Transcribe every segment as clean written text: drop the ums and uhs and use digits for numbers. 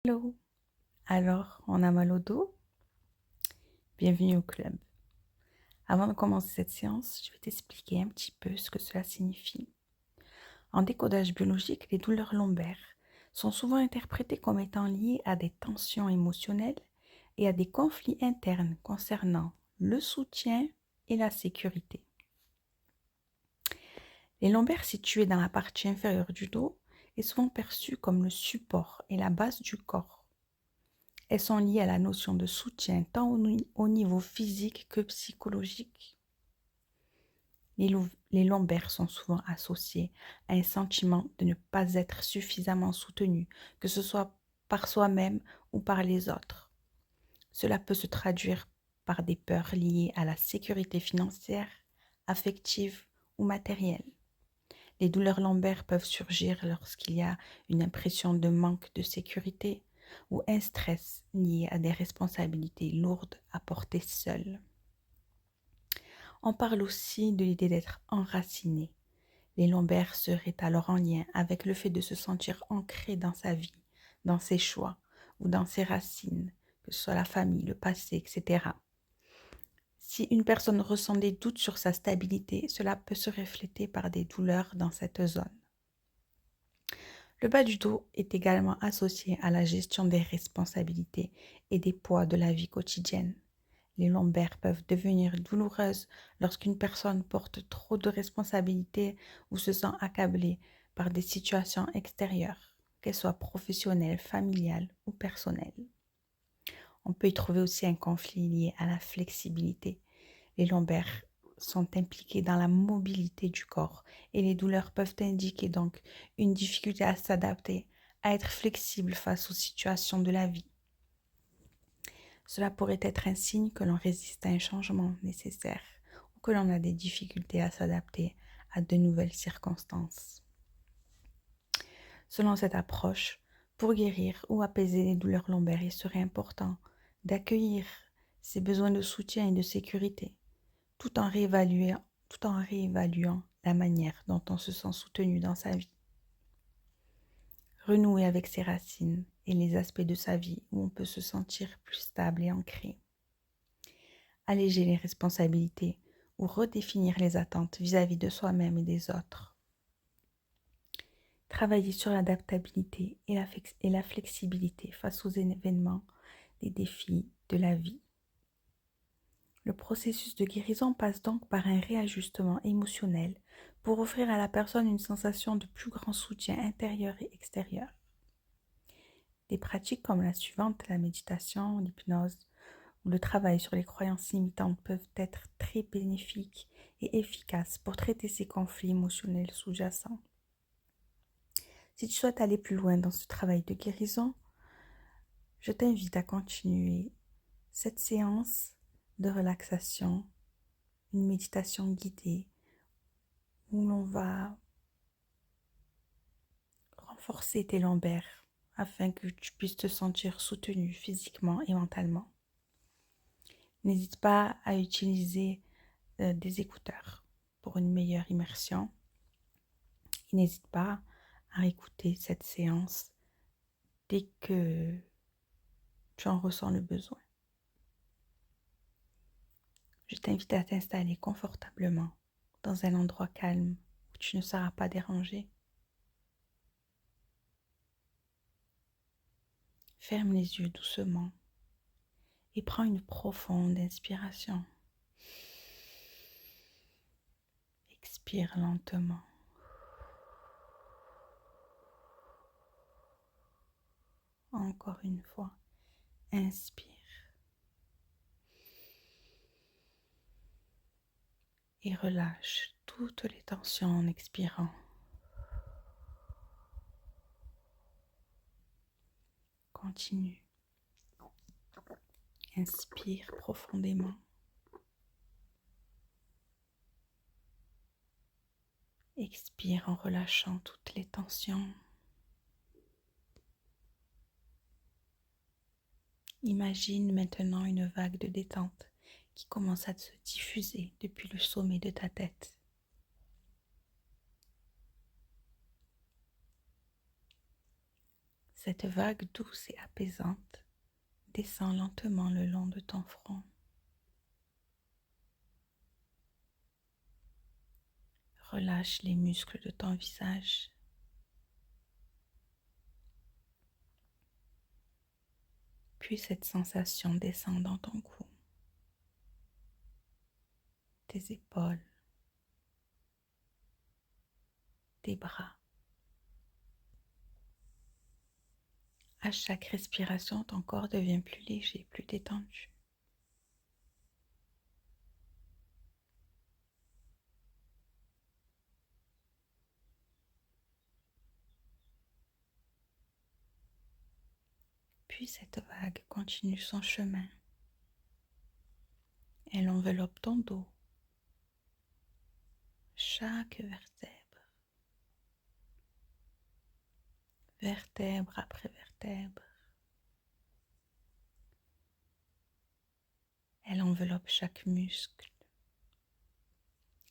Hello! Alors, on a mal au dos? Bienvenue au club. Avant de commencer cette séance, je vais t'expliquer un petit peu ce que cela signifie. En décodage biologique, les douleurs lombaires sont souvent interprétées comme étant liées à des tensions émotionnelles et à des conflits internes concernant le soutien et la sécurité. Les lombaires situés dans la partie inférieure du dos est souvent perçue comme le support et la base du corps. Elles sont liées à la notion de soutien tant au niveau physique que psychologique. Les lombaires sont souvent associés à un sentiment de ne pas être suffisamment soutenu, que ce soit par soi-même ou par les autres. Cela peut se traduire par des peurs liées à la sécurité financière, affective ou matérielle. Les douleurs lombaires peuvent surgir lorsqu'il y a une impression de manque de sécurité ou un stress lié à des responsabilités lourdes à porter seul. On parle aussi de l'idée d'être enraciné. Les lombaires seraient alors en lien avec le fait de se sentir ancré dans sa vie, dans ses choix ou dans ses racines, que ce soit la famille, le passé, etc. Si une personne ressent des doutes sur sa stabilité, cela peut se refléter par des douleurs dans cette zone. Le bas du dos est également associé à la gestion des responsabilités et des poids de la vie quotidienne. Les lombaires peuvent devenir douloureuses lorsqu'une personne porte trop de responsabilités ou se sent accablée par des situations extérieures, qu'elles soient professionnelles, familiales ou personnelles. On peut y trouver aussi un conflit lié à la flexibilité. Les lombaires sont impliqués dans la mobilité du corps et les douleurs peuvent indiquer donc une difficulté à s'adapter, à être flexible face aux situations de la vie. Cela pourrait être un signe que l'on résiste à un changement nécessaire ou que l'on a des difficultés à s'adapter à de nouvelles circonstances. Selon cette approche, pour guérir ou apaiser les douleurs lombaires, il serait important d'accueillir ces besoins de soutien et de sécurité, tout en réévaluant la manière dont on se sent soutenu dans sa vie. Renouer avec ses racines et les aspects de sa vie où on peut se sentir plus stable et ancré. Alléger les responsabilités ou redéfinir les attentes vis-à-vis de soi-même et des autres. Travailler sur l'adaptabilité et la flexibilité face aux événements, des défis de la vie. Le processus de guérison passe donc par un réajustement émotionnel pour offrir à la personne une sensation de plus grand soutien intérieur et extérieur. Des pratiques comme la suivante, la méditation, l'hypnose ou le travail sur les croyances limitantes peuvent être très bénéfiques et efficaces pour traiter ces conflits émotionnels sous-jacents. Si tu souhaites aller plus loin dans ce travail de guérison, je t'invite à continuer cette séance de relaxation, une méditation guidée où l'on va renforcer tes lombaires afin que tu puisses te sentir soutenu physiquement et mentalement. N'hésite pas à utiliser des écouteurs pour une meilleure immersion. Et n'hésite pas à écouter cette séance dès que tu en ressens le besoin. Je t'invite à t'installer confortablement dans un endroit calme où tu ne seras pas dérangé. Ferme les yeux doucement et prends une profonde inspiration. Expire lentement. Encore une fois, inspire. Et relâche toutes les tensions en expirant. Continue. Inspire profondément. Expire en relâchant toutes les tensions. Imagine maintenant une vague de détente qui commence à se diffuser depuis le sommet de ta tête. Cette vague douce et apaisante descend lentement le long de ton front. Relâche les muscles de ton visage. Puis cette sensation descend dans ton cou, tes épaules, tes bras. À chaque respiration, ton corps devient plus léger, plus détendu. Puis cette vague continue son chemin. Elle enveloppe ton dos, chaque vertèbre, vertèbre après vertèbre. Elle enveloppe chaque muscle.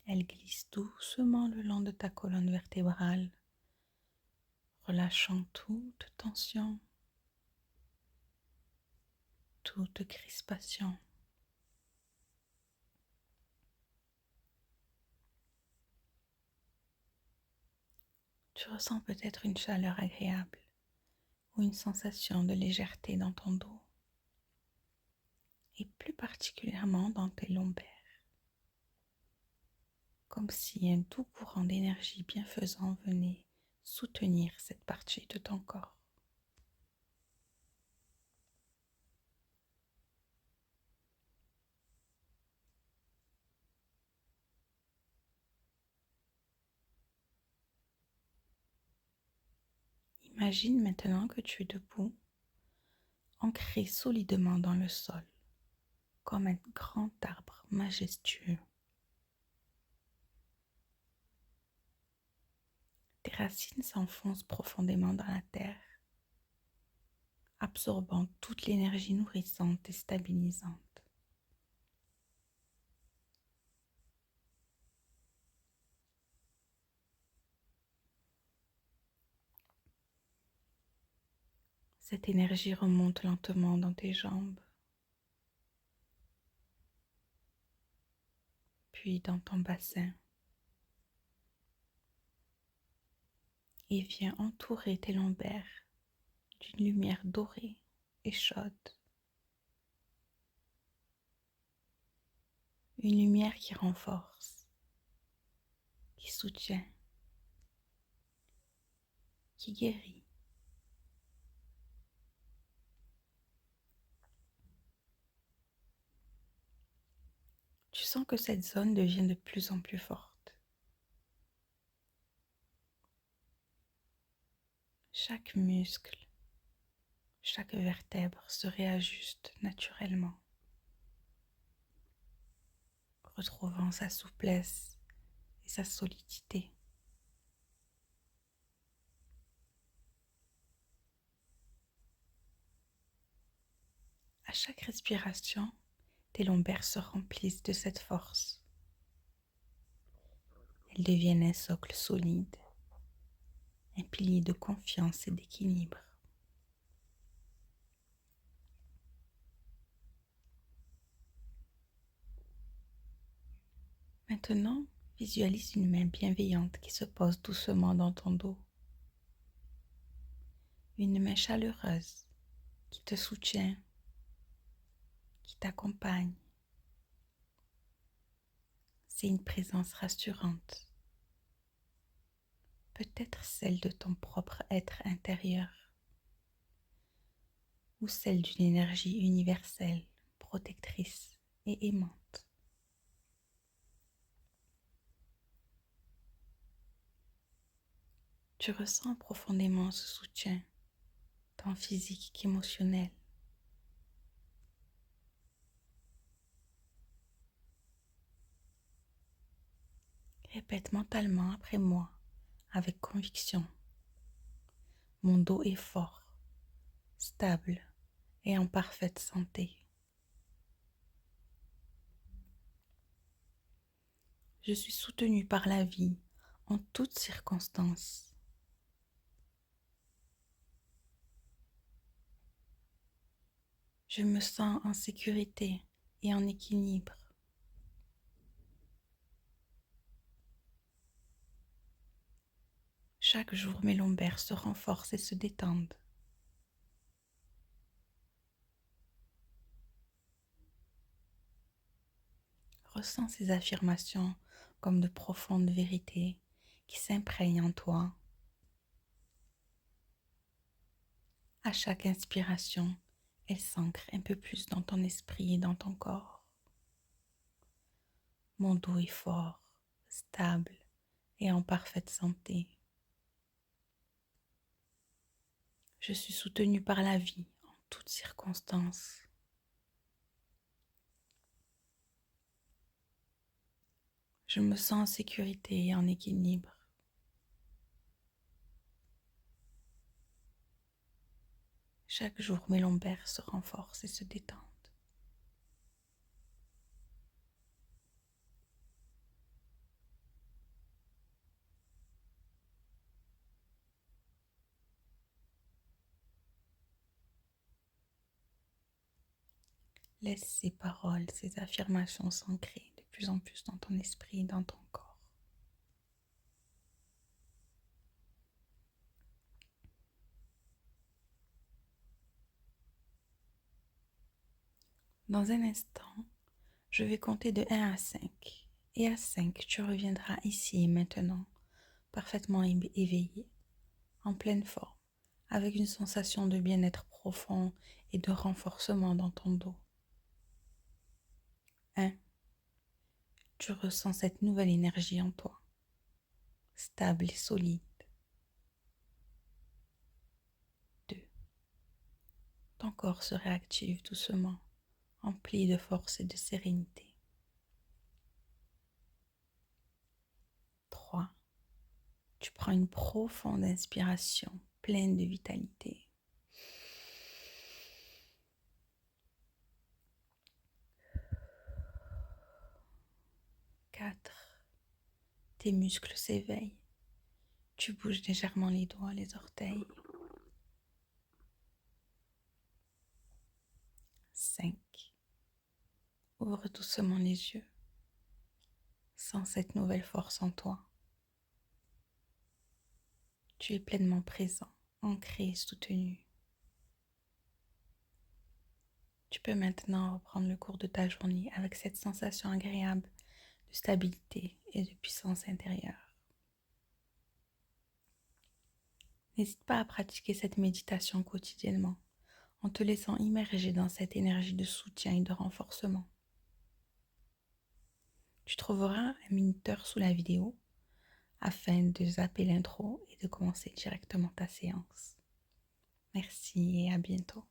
Elle glisse doucement le long de ta colonne vertébrale, relâchant toute tension, toute crispation. Tu ressens peut-être une chaleur agréable ou une sensation de légèreté dans ton dos et plus particulièrement dans tes lombaires, comme si un doux courant d'énergie bienfaisant venait soutenir cette partie de ton corps. Imagine maintenant que tu es debout, ancré solidement dans le sol, comme un grand arbre majestueux. Tes racines s'enfoncent profondément dans la terre, absorbant toute l'énergie nourrissante et stabilisante. Cette énergie remonte lentement dans tes jambes, puis dans ton bassin, et vient entourer tes lombaires d'une lumière dorée et chaude. Une lumière qui renforce, qui soutient, qui guérit. Tu sens que cette zone devient de plus en plus forte. Chaque muscle, chaque vertèbre se réajuste naturellement, retrouvant sa souplesse et sa solidité. À chaque respiration, tes lombaires se remplissent de cette force. Elles deviennent un socle solide, un pilier de confiance et d'équilibre. Maintenant, visualise une main bienveillante qui se pose doucement dans ton dos. Une main chaleureuse qui te soutient, qui t'accompagne. C'est une présence rassurante, peut-être celle de ton propre être intérieur ou celle d'une énergie universelle, protectrice et aimante. Tu ressens profondément ce soutien, tant physique qu'émotionnel. Répète mentalement après moi, avec conviction. Mon dos est fort, stable et en parfaite santé. Je suis soutenue par la vie en toutes circonstances. Je me sens en sécurité et en équilibre. Chaque jour, mes lombaires se renforcent et se détendent. Ressens ces affirmations comme de profondes vérités qui s'imprègnent en toi. À chaque inspiration, elles s'ancrent un peu plus dans ton esprit et dans ton corps. Mon dos est fort, stable et en parfaite santé. Je suis soutenue par la vie en toutes circonstances. Je me sens en sécurité et en équilibre. Chaque jour, mes lombaires se renforcent et se détendent. Laisse ces paroles, ces affirmations s'ancrer de plus en plus dans ton esprit et dans ton corps. Dans un instant, je vais compter de 1 à 5. Et à 5, tu reviendras ici et maintenant, parfaitement éveillé, en pleine forme, avec une sensation de bien-être profond et de renforcement dans ton dos. 1. Tu ressens cette nouvelle énergie en toi, stable et solide. 2. Ton corps se réactive doucement, empli de force et de sérénité. 3. Tu prends une profonde inspiration, pleine de vitalité. 4. Tes muscles s'éveillent. Tu bouges légèrement les doigts, les orteils. 5. Ouvre doucement les yeux. Sens cette nouvelle force en toi. Tu es pleinement présent, ancré et soutenu. Tu peux maintenant reprendre le cours de ta journée avec cette sensation agréable de stabilité et de puissance intérieure. N'hésite pas à pratiquer cette méditation quotidiennement en te laissant immerger dans cette énergie de soutien et de renforcement. Tu trouveras un minuteur sous la vidéo afin de zapper l'intro et de commencer directement ta séance. Merci et à bientôt.